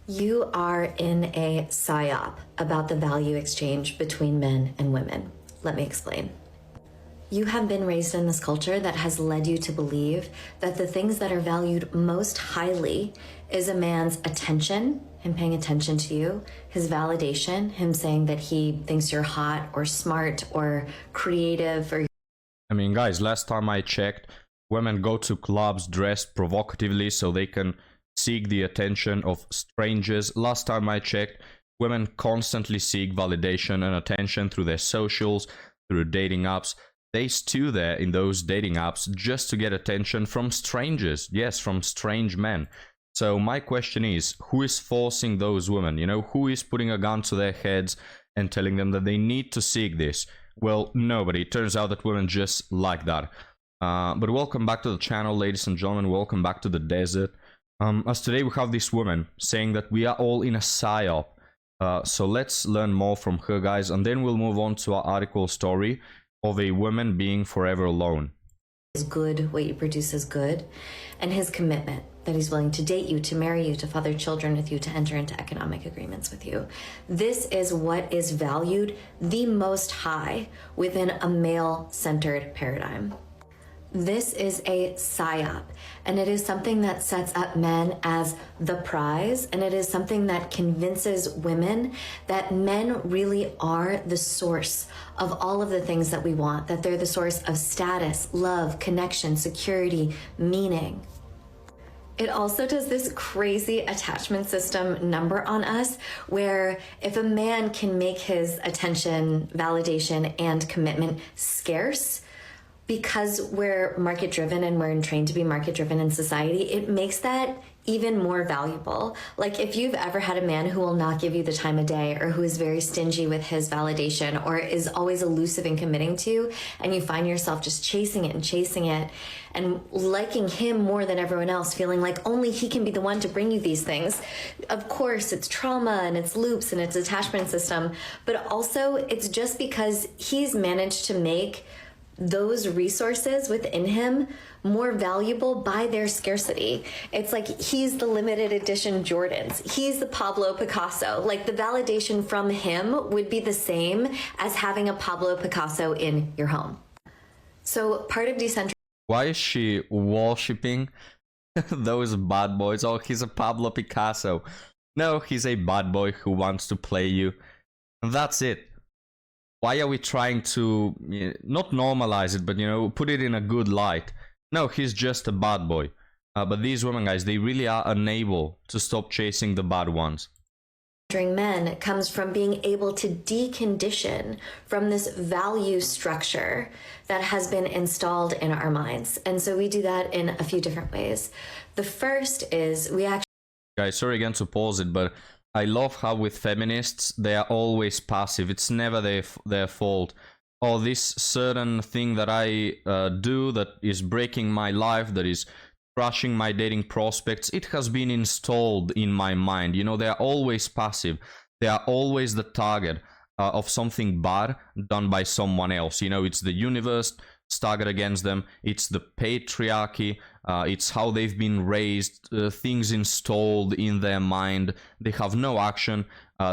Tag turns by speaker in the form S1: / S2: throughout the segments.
S1: You are in a psyop about the value exchange between men and women. Let me explain. You have been raised in this culture that has led you to believe that the things that are valued most highly is a man's attention, him paying attention to you, his validation, him saying that he thinks you're hot or smart or creative or...
S2: I mean, guys, last time I checked, women go to clubs dressed provocatively so they can seek the attention of strangers. Last time I checked, women constantly seek validation and attention through their socials, through dating apps. They stew there in those dating apps just to get attention from strangers. Yes, from strange men. So my question is, who is forcing those women? You know, who is putting a gun to their heads and telling them that they need to seek this? Well, nobody. It turns out that women just like that. But welcome back to the channel, ladies and gentlemen. Welcome back to the desert. As today we have this woman saying that we are all in a psyop. So let's learn more from her, guys, and then we'll move on to our article story of a woman being forever alone.
S1: Is good, what you produce is good, and his commitment that he's willing to date you, to marry you, to father children with you, to enter into economic agreements with you. This is what is valued the most high within a male-centered paradigm. This is a psyop, and it is something that sets up men as the prize, and it is something that convinces women that men really are the source of all of the things that we want, that they're the source of status, love, connection, security, meaning. It also does this crazy attachment system number on us, where if a man can make his attention, validation, and commitment scarce, because we're market driven and we're trained to be market driven in society, it makes that even more valuable. Like if you've ever had a man who will not give you the time of day, or who is very stingy with his validation, or is always elusive in committing to you, and you find yourself just chasing it and liking him more than everyone else, feeling like only he can be the one to bring you these things. Of course, it's trauma and it's loops and it's attachment system, but also it's just because he's managed to make those resources within him more valuable by their scarcity. It's like he's the limited edition Jordans. He's the Pablo Picasso. Like the validation from him would be the same as having a Pablo Picasso in your home. So part of Decentralization...
S2: Why is she worshipping those bad boys? Oh, he's a Pablo Picasso. No, he's a bad boy who wants to play you. That's it. Why are we trying to, not normalize it, but, you know, put it in a good light? No, he's just a bad boy. But these women, guys, they really are unable to stop chasing the bad ones.
S1: Men comes from being able to decondition from this value structure that has been installed in our minds. And so we do that in a few different ways. The first is we actually...
S2: Guys, sorry again to pause it, but I love how with feminists, they are always passive. It's never their fault. Oh, this certain thing that I do that is breaking my life, that is crushing my dating prospects, it has been installed in my mind. You know, they are always passive. They are always the target of something bad done by someone else. You know, it's the universe target against them. It's the patriarchy. It's how they've been raised, things installed in their mind. They have no action.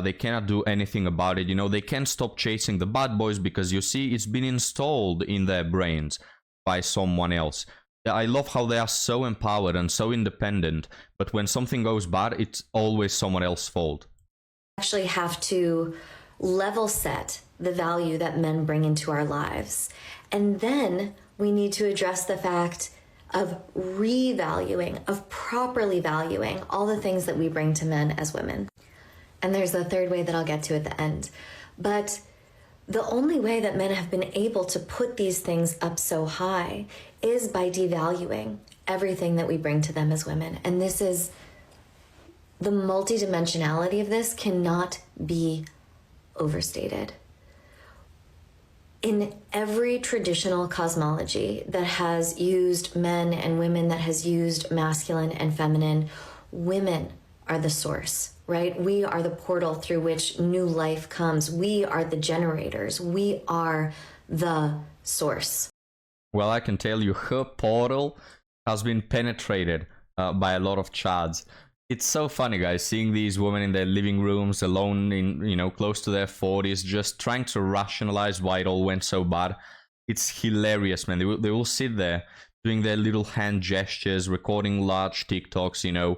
S2: They cannot do anything about it. You know, they can't stop chasing the bad boys because, you see, it's been installed in their brains by someone else. I love how they are so empowered and so independent, but when something goes bad, it's always someone else's fault.
S1: Actually have to level set the value that men bring into our lives. And then we need to address the fact of revaluing, of properly valuing all the things that we bring to men as women. And there's a third way that I'll get to at the end. But the only way that men have been able to put these things up so high is by devaluing everything that we bring to them as women. And this is, the multidimensionality of this cannot be overstated. In every traditional cosmology that has used men and women, that has used masculine and feminine, women are the source, right? We are the portal through which new life comes. We are the generators. We are the source.
S2: Well, I can tell you, her portal has been penetrated by a lot of chads. It's so funny, guys, seeing these women in their living rooms alone in, close to their 40s, just trying to rationalize why it all went so bad. It's hilarious, man. They will sit there doing their little hand gestures, recording large TikToks,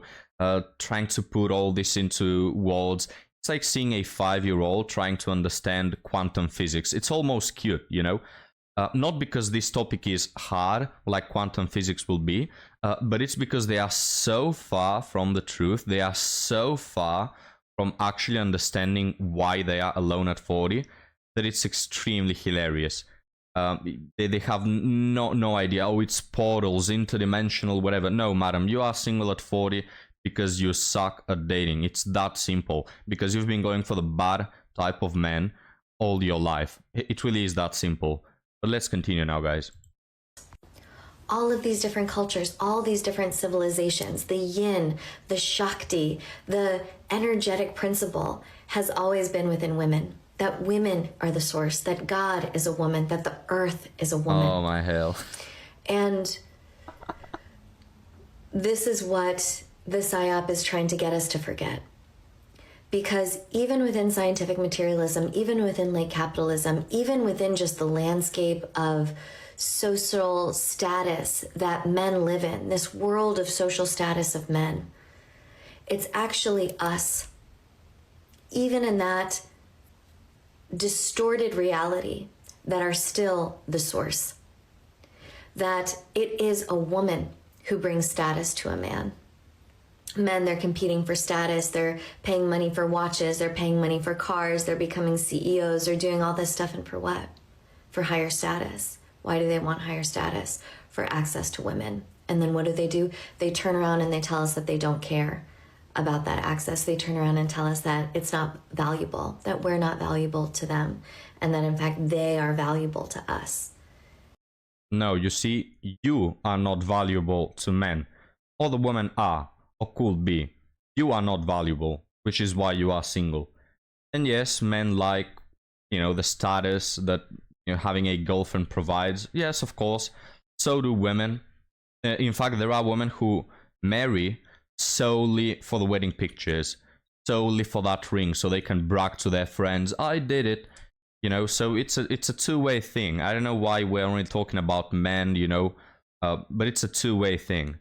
S2: trying to put all this into words. It's like seeing a 5-year-old trying to understand quantum physics. It's almost cute, not because this topic is hard, like quantum physics will be, but it's because they are so far from the truth. They are so far from actually understanding why they are alone at 40 that it's extremely hilarious. They have no idea. Oh, it's portals, interdimensional, whatever. No, madam, you are single at 40 because you suck at dating. It's that simple. Because you've been going for the bad type of man all your life. It really is that simple. But let's continue now, guys.
S1: All of these different cultures, all these different civilizations, the yin, the shakti, the energetic principle has always been within women. That women are the source, that God is a woman, that the earth is a woman.
S2: Oh, my hell.
S1: And this is what the PSYOP is trying to get us to forget. Because even within scientific materialism, even within late capitalism, even within just the landscape of social status that men live in, this world of social status of men, it's actually us. Even in that distorted reality that are still the source. That it is a woman who brings status to a man. Men, they're competing for status, they're paying money for watches, they're paying money for cars, they're becoming CEOs, they're doing all this stuff, and for what? For higher status. Why do they want higher status? For access to women. And then what do? They turn around and they tell us that they don't care about that access. They turn around and tell us that it's not valuable, that we're not valuable to them, and that in fact they are valuable to us.
S2: No, you see, you are not valuable to men. Other women are. Or could be. You are not valuable, which is why you are single. And yes, men like, the status that having a girlfriend provides. Yes, of course. So do women. In fact, there are women who marry solely for the wedding pictures, solely for that ring, so they can brag to their friends, I did it. So it's a two-way thing. I don't know why we're only talking about men, but it's a two-way thing.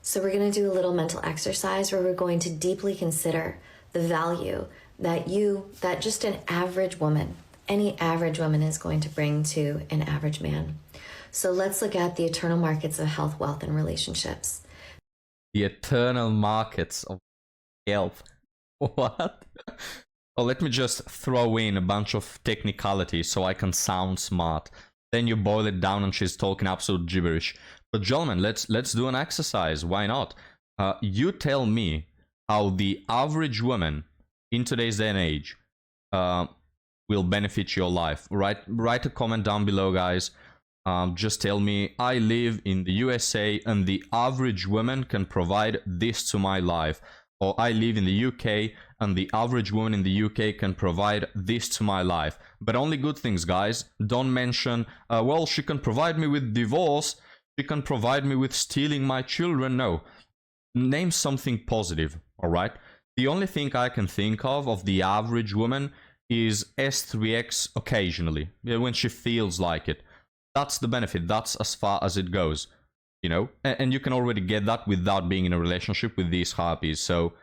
S1: So we're going to do a little mental exercise where we're going to deeply consider the value that just an average woman, any average woman is going to bring to an average man. So let's look at the eternal markets of health, wealth, and relationships.
S2: The eternal markets of health. What? Oh, let me just throw in a bunch of technicalities so I can sound smart. Then you boil it down and she's talking absolute gibberish. But gentlemen, let's do an exercise. Why not? You tell me how the average woman in today's day and age will benefit your life. Write a comment down below, guys. Just tell me, I live in the USA and the average woman can provide this to my life. Or I live in the UK and the average woman in the UK can provide this to my life. But only good things, guys. Don't mention, well, she can provide me with divorce. She can provide me with stealing my children. No. Name something positive, alright? The only thing I can think of the average woman is S3X occasionally, when she feels like it. That's the benefit. That's as far as it goes, And you can already get that without being in a relationship with these harpies. So,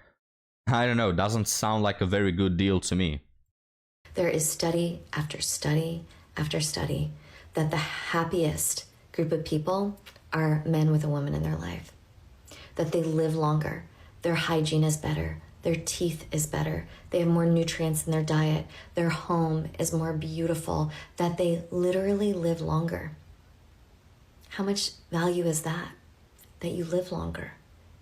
S2: I don't know, doesn't sound like a very good deal to me.
S1: There is study after study after study that the happiest group of people are men with a woman in their life. That they live longer, their hygiene is better, their teeth is better, they have more nutrients in their diet, their home is more beautiful, that they literally live longer. How much value is that? That you live longer,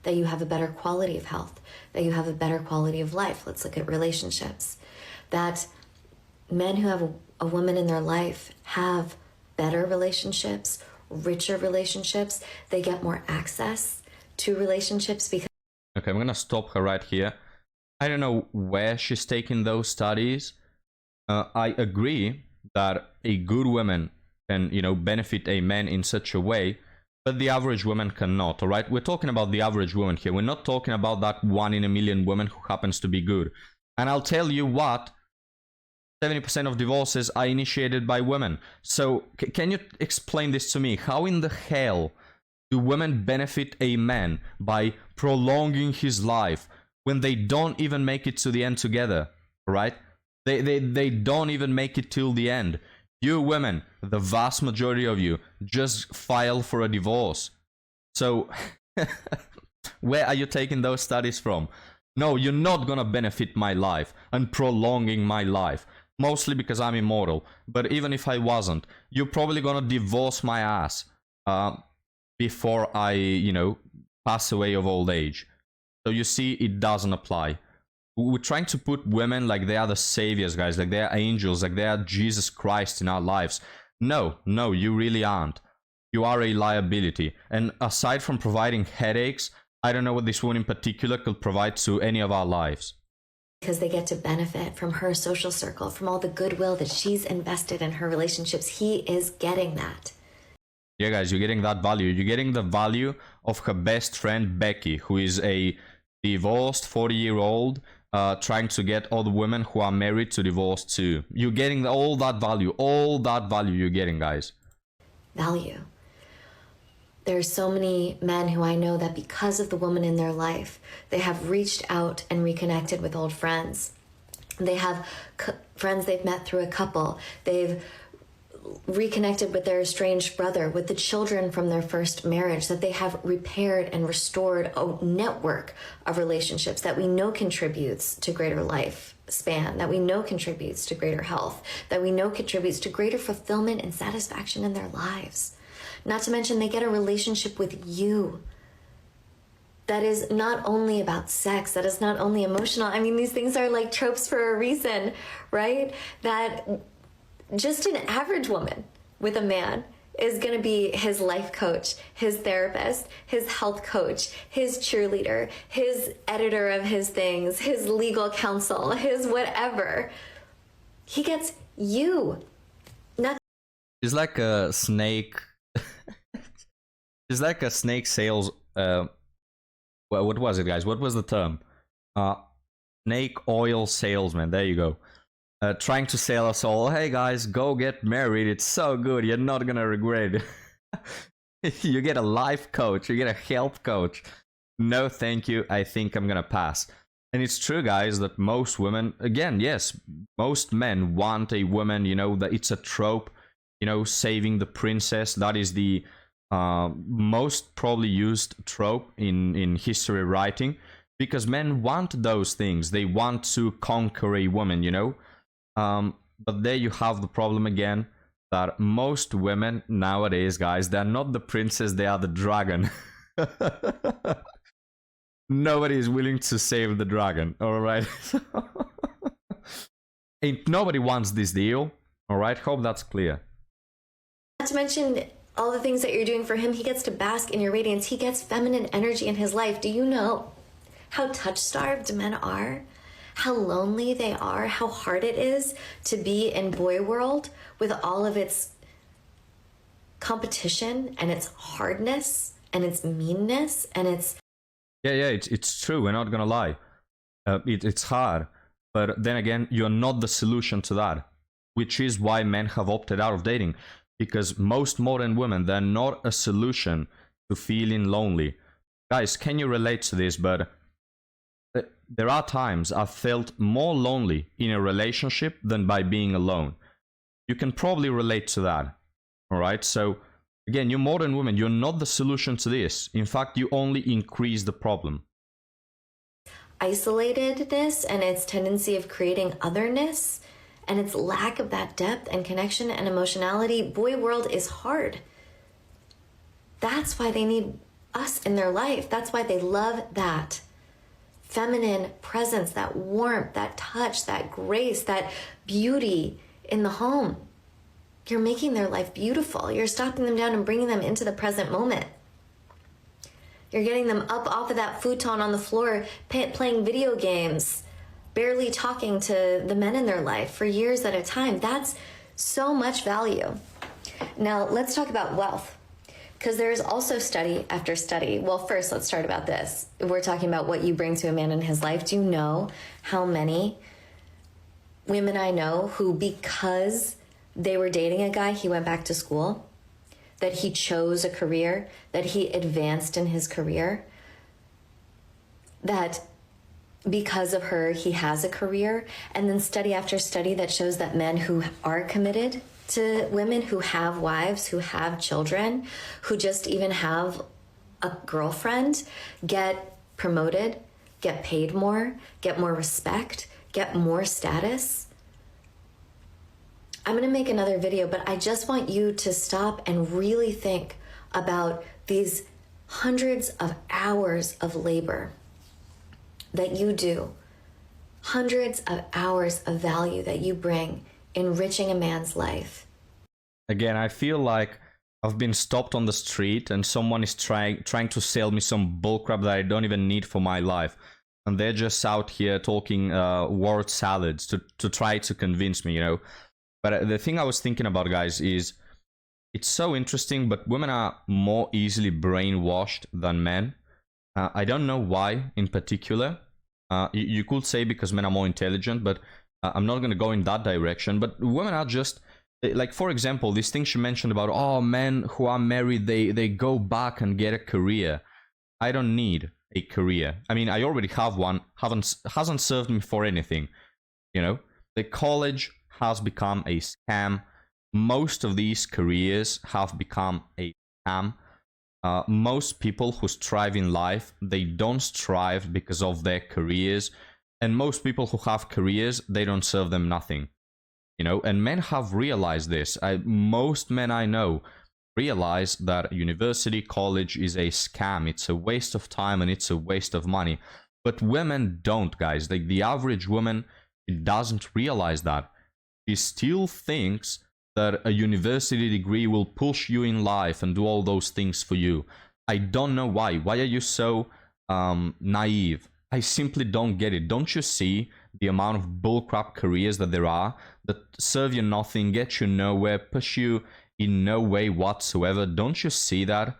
S1: that you have a better quality of health, that you have a better quality of life. Let's look at relationships. That men who have a woman in their life have better relationships, richer relationships. They get more access to relationships because...
S2: Okay, I'm gonna stop her right here. I don't know where she's taking those studies. I agree that a good woman can, benefit a man in such a way. but the average woman cannot, all right? We're talking about the average woman here. We're not talking about that 1 in a million woman who happens to be good. And I'll tell you what, 70% of divorces are initiated by women. So can you explain this to me? How in the hell do women benefit a man by prolonging his life when they don't even make it to the end together, right? They don't even make it till the end. You women, the vast majority of you, just file for a divorce. So where are you taking those studies from? No, you're not gonna benefit my life and prolonging my life. Mostly because I'm immortal. But even if I wasn't, you're probably gonna divorce my ass before I, pass away of old age. So you see, it doesn't apply. We're trying to put women like they are the saviors, guys, like they are angels, like they are Jesus Christ in our lives. No, you really aren't. You are a liability. And aside from providing headaches, I don't know what this woman in particular could provide to any of our lives.
S1: Because they get to benefit from her social circle, from all the goodwill that she's invested in her relationships. He is getting that.
S2: Yeah, guys, you're getting that value. You're getting the value of her best friend, Becky, who is a divorced 40-year-old trying to get all the women who are married to divorce too. You're getting all that value you're getting, guys.
S1: Value. There are so many men who I know that because of the woman in their life, they have reached out and reconnected with old friends. They have friends they've met through a couple. They've reconnected with their estranged brother, with the children from their first marriage, that they have repaired and restored a network of relationships that we know contributes to greater lifespan, that we know contributes to greater health, that we know contributes to greater fulfillment and satisfaction in their lives. Not to mention they get a relationship with you that is not only about sex, that is not only emotional. I mean, these things are like tropes for a reason, right? That just an average woman with a man is going to be his life coach, his therapist, his health coach, his cheerleader, his editor of his things, his legal counsel, his whatever. He gets you.
S2: It's like a snake. It's like a snake sales. Well, what was it, guys? What was the term? Snake oil salesman. There you go. Trying to sell us all. Hey guys, go get married. It's so good. You're not gonna regret it. You get a life coach. You get a health coach. No, thank you. I think I'm gonna pass. And it's true, guys, that most women, again, yes, most men want a woman. That it's a trope. Saving the princess. That is the most probably used trope in history writing, because men want those things. They want to conquer a woman, but there you have the problem again, that most women nowadays, guys, they're not the princess, they are the dragon. Nobody is willing to save the dragon, all right? Ain't nobody wants this deal, all right? Hope that's clear.
S1: Not to mention all the things that you're doing for him. He gets to bask in your radiance. He gets feminine energy in his life. Do you know how touch-starved men are? How lonely they are? How hard it is to be in boy world with all of its competition and its hardness and its meanness and its...
S2: Yeah, it's true. We're not gonna lie. It's hard. But then again, you're not the solution to that, which is why men have opted out of dating. Because most modern women, they're not a solution to feeling lonely. Guys, can you relate to this? But there are times I've felt more lonely in a relationship than by being alone. You can probably relate to that. All right? So, again, you modern women, you're not the solution to this. In fact, you only increase the problem.
S1: Isolatedness and its tendency of creating otherness and its lack of that depth and connection and emotionality, boy world is hard. That's why they need us in their life. That's why they love that feminine presence, that warmth, that touch, that grace, that beauty in the home. You're making their life beautiful. You're stopping them down and bringing them into the present moment. You're getting them up off of that futon on the floor, playing video games, barely talking to the men in their life for years at a time. That's so much value. Now, let's talk about wealth. Because there's also study after study. Well, first, let's start about this. We're talking about what you bring to a man in his life. Do you know how many women I know who, because they were dating a guy, he went back to school, that he chose a career, that he advanced in his career, that because of her, he has a career, and then study after study that shows that men who are committed to women, who have wives, who have children, who just even have a girlfriend, get promoted, get paid more, get more respect, get more status. I'm going to make another video, but I just want you to stop and really think about these hundreds of hours of labor that you do, hundreds of hours of value that you bring, enriching a man's life.
S2: Again, I feel like I've been stopped on the street and someone is trying to sell me some bullcrap that I don't even need for my life. And they're just out here talking word salads to try to convince me, you know. But the thing I was thinking about, guys, is it's so interesting, but women are more easily brainwashed than men. I don't know why in particular. You could say because men are more intelligent, but I'm not going to go in that direction. But women are just, like, for example, this thing she mentioned about, oh, men who are married, they go back and get a career. I don't need a career. I mean, I already have one, hasn't served me for anything, you know. The college has become a scam. Most of these careers have become a scam. Most people who strive in life, they don't strive because of their careers. And most people who have careers, they don't serve them nothing. You know, and men have realized this. Most men I know realize that university, college is a scam. It's a waste of time and it's a waste of money. But women don't, guys. Like the average woman, it doesn't realize that. She still thinks that a university degree will push you in life and do all those things for you. I don't know why. Why are you so naive? I simply don't get it. Don't you see the amount of bullcrap careers that there are that serve you nothing, get you nowhere, push you in no way whatsoever? Don't you see that?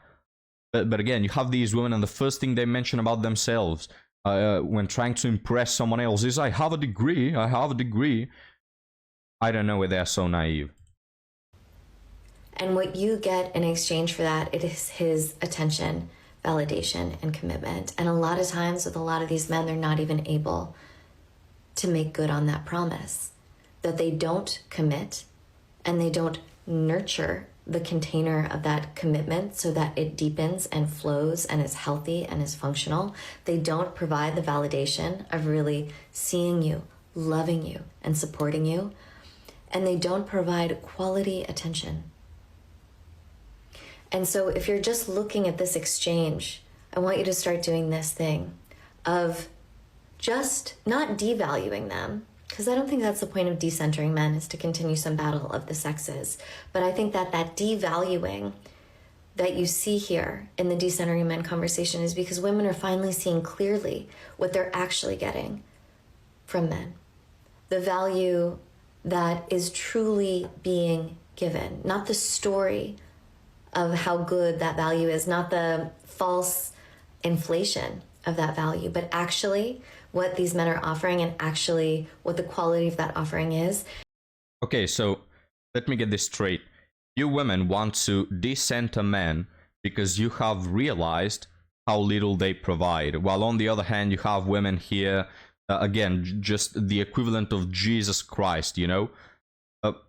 S2: But again, you have these women and the first thing they mention about themselves when trying to impress someone else is, I have a degree, I have a degree. I don't know why they're so naive.
S1: And what you get in exchange for that, it is his attention, validation, and commitment. And a lot of times with a lot of these men, they're not even able to make good on that promise. That they don't commit and they don't nurture the container of that commitment so that it deepens and flows and is healthy and is functional. They don't provide the validation of really seeing you, loving you, and supporting you. And they don't provide quality attention. And so if you're just looking at this exchange, I want you to start doing this thing of just not devaluing them, because I don't think that's the point of decentering men, is to continue some battle of the sexes. But I think that that devaluing that you see here in the decentering men conversation is because women are finally seeing clearly what they're actually getting from men. The value that is truly being given, not the story of how good that value is, not the false inflation of that value, but actually what these men are offering and actually what the quality of that offering is.
S2: Okay, so let me get this straight. You women want to decenter men because you have realized how little they provide, while on the other hand, you have women here, again, just the equivalent of Jesus Christ, you know?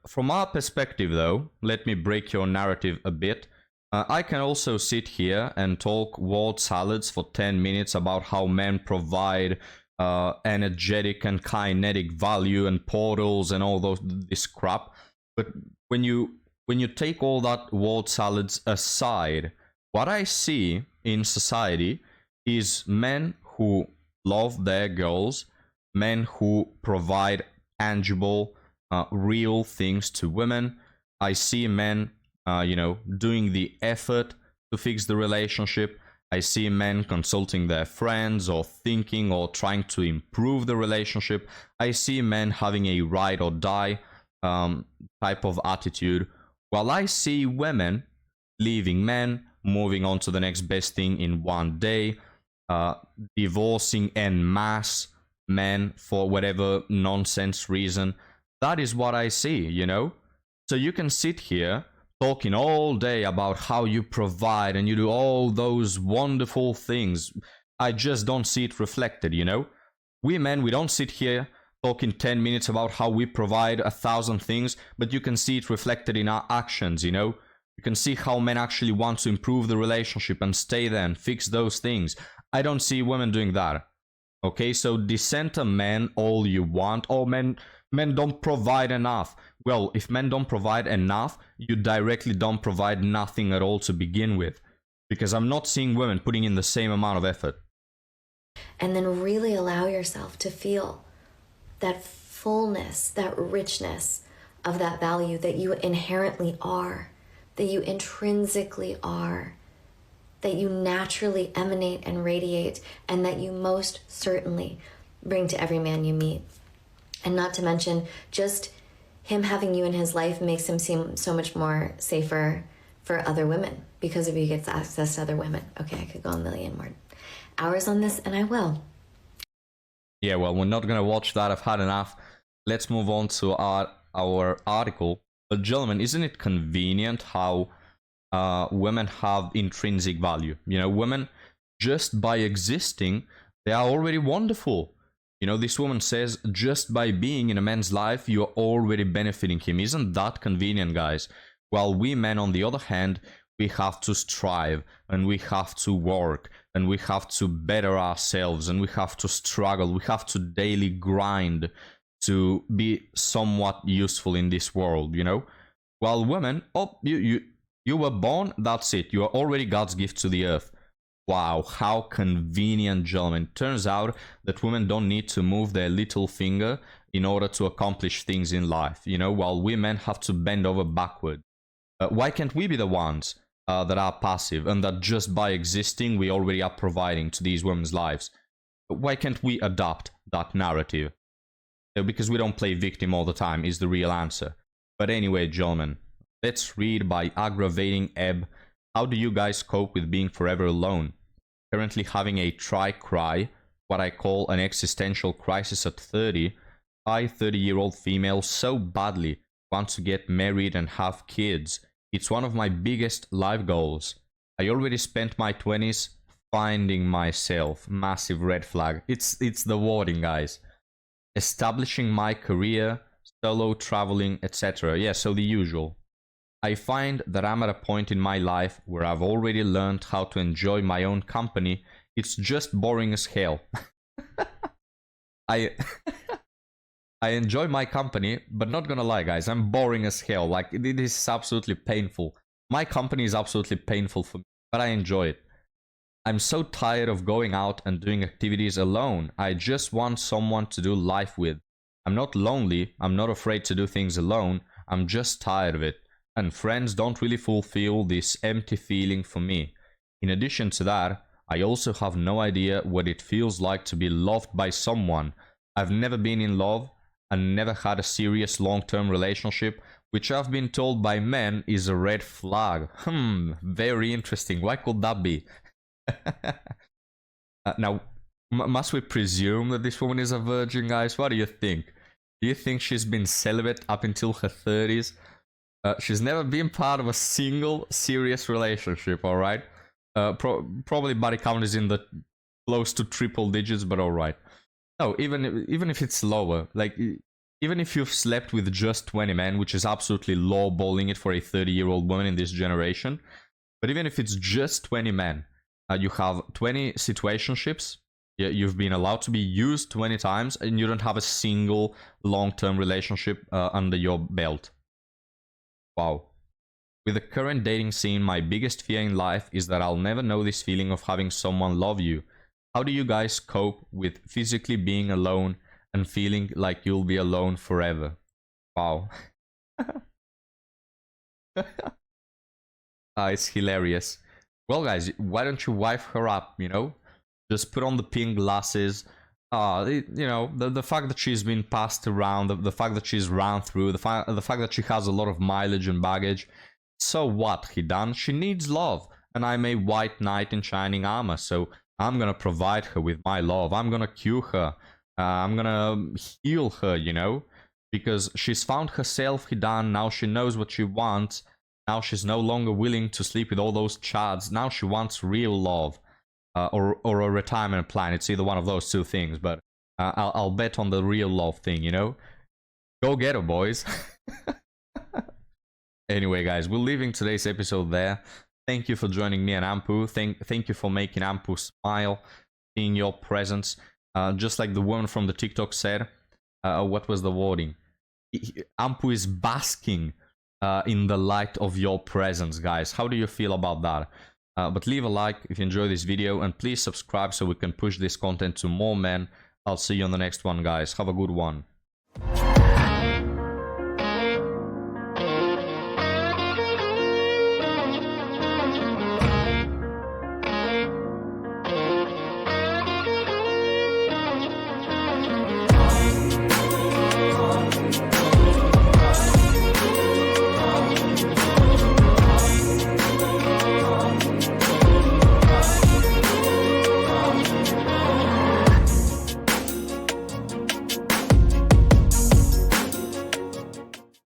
S2: From our perspective, though, let me break your narrative a bit. I can also sit here and talk word salads for 10 minutes about how men provide energetic and kinetic value and portals and all this crap. But when you take all that word salads aside, what I see in society is men who love their girls, men who provide tangible, real things to women. I see men, doing the effort to fix the relationship. I see men consulting their friends or thinking or trying to improve the relationship. I see men having a ride or die type of attitude, while I see women leaving men moving on to the next best thing in one day, divorcing en masse men for whatever nonsense reason. That is what I see, you know? So you can sit here talking all day about how you provide and you do all those wonderful things. I just don't see it reflected, you know? We men, we don't sit here talking 10 minutes about how we provide 1,000 things, but you can see it reflected in our actions, you know? You can see how men actually want to improve the relationship and stay there and fix those things. I don't see women doing that. Okay, so dissenter men all you want. Oh, men don't provide enough. Well, if men don't provide enough, you directly don't provide nothing at all to begin with. Because I'm not seeing women putting in the same amount of effort.
S1: And then really allow yourself to feel that fullness, that richness of that value that you inherently are, that you intrinsically are, that you naturally emanate and radiate, and that you most certainly bring to every man you meet. And not to mention, just him having you in his life makes him seem so much more safer for other women because of you gets access to other women. Okay, I could go a million more hours on this, and I will.
S2: Yeah, well, we're not gonna watch that. I've had enough. Let's move on to our article. But gentlemen, isn't it convenient how women have intrinsic value? You know, women, just by existing, they are already wonderful. You know, this woman says, just by being in a man's life, you are already benefiting him. Isn't that convenient, guys? While we men, on the other hand, we have to strive, and we have to work, and we have to better ourselves, and we have to struggle. We have to daily grind to be somewhat useful in this world, you know? While women, oh, you were born, that's it. You are already God's gift to the earth. Wow, how convenient, gentlemen. Turns out that women don't need to move their little finger in order to accomplish things in life, you know, while we men have to bend over backward. Why can't we be the ones that are passive and that just by existing we already are providing to these women's lives? Why can't we adopt that narrative? Because we don't play victim all the time is the real answer. But anyway, gentlemen, let's read by Aggravating Ebb. How do you guys cope with being forever alone? Currently having a cry, what I call an existential crisis at 30. I, 30-year-old female, so badly want to get married and have kids. It's one of my biggest life goals. I already spent my 20s finding myself. Massive red flag. It's the wording, guys. Establishing my career, solo traveling, etc. Yeah, so the usual. I find that I'm at a point in my life where I've already learned how to enjoy my own company. It's just boring as hell. I enjoy my company, but not gonna lie, guys, I'm boring as hell. Like, it is absolutely painful. My company is absolutely painful for me, but I enjoy it. I'm so tired of going out and doing activities alone. I just want someone to do life with. I'm not lonely. I'm not afraid to do things alone. I'm just tired of it. And friends don't really fulfill this empty feeling for me. In addition to that, I also have no idea what it feels like to be loved by someone. I've never been in love and never had a serious long-term relationship, which I've been told by men is a red flag. Very interesting. Why could that be? Now, must we presume that this woman is a virgin, guys? What do you think? Do you think she's been celibate up until her 30s? She's never been part of a single serious relationship, alright? Probably body count is in the close to triple digits, but alright. No, even if it's lower, like, even if you've slept with just 20 men, which is absolutely lowballing it for a 30-year-old woman in this generation, but even if it's just 20 men, you have 20 situationships, you've been allowed to be used 20 times, and you don't have a single long-term relationship under your belt. Wow. With the current dating scene, my biggest fear in life is that I'll never know this feeling of having someone love you. How do you guys cope with physically being alone and feeling like you'll be alone forever? Wow. It's hilarious. Well, guys, why don't you wife her up, you know? Just put on the pink glasses. You know, the fact that she's been passed around, the fact that she's run through, the fact that she has a lot of mileage and baggage. So what, Hidan? She needs love. and I'm a white knight in shining armor, so I'm gonna provide her with my love. I'm gonna cure her. I'm gonna heal her, you know? Because she's found herself, Hidan, now she knows what she wants. Now she's no longer willing to sleep with all those chads. Now she wants real love. Or a retirement plan. It's either one of those two things, but I'll bet on the real love thing, you know? Go get her, boys. Anyway, guys, we're leaving today's episode there. Thank you for joining me and Ampu. Thank you for making Ampu smile, seeing your presence. Just like the woman from the TikTok said, what was the wording? Ampu is basking in the light of your presence, guys. How do you feel about that? But leave a like if you enjoy this video, and please subscribe so we can push this content to more men. I'll see you on the next one, guys. Have a good one.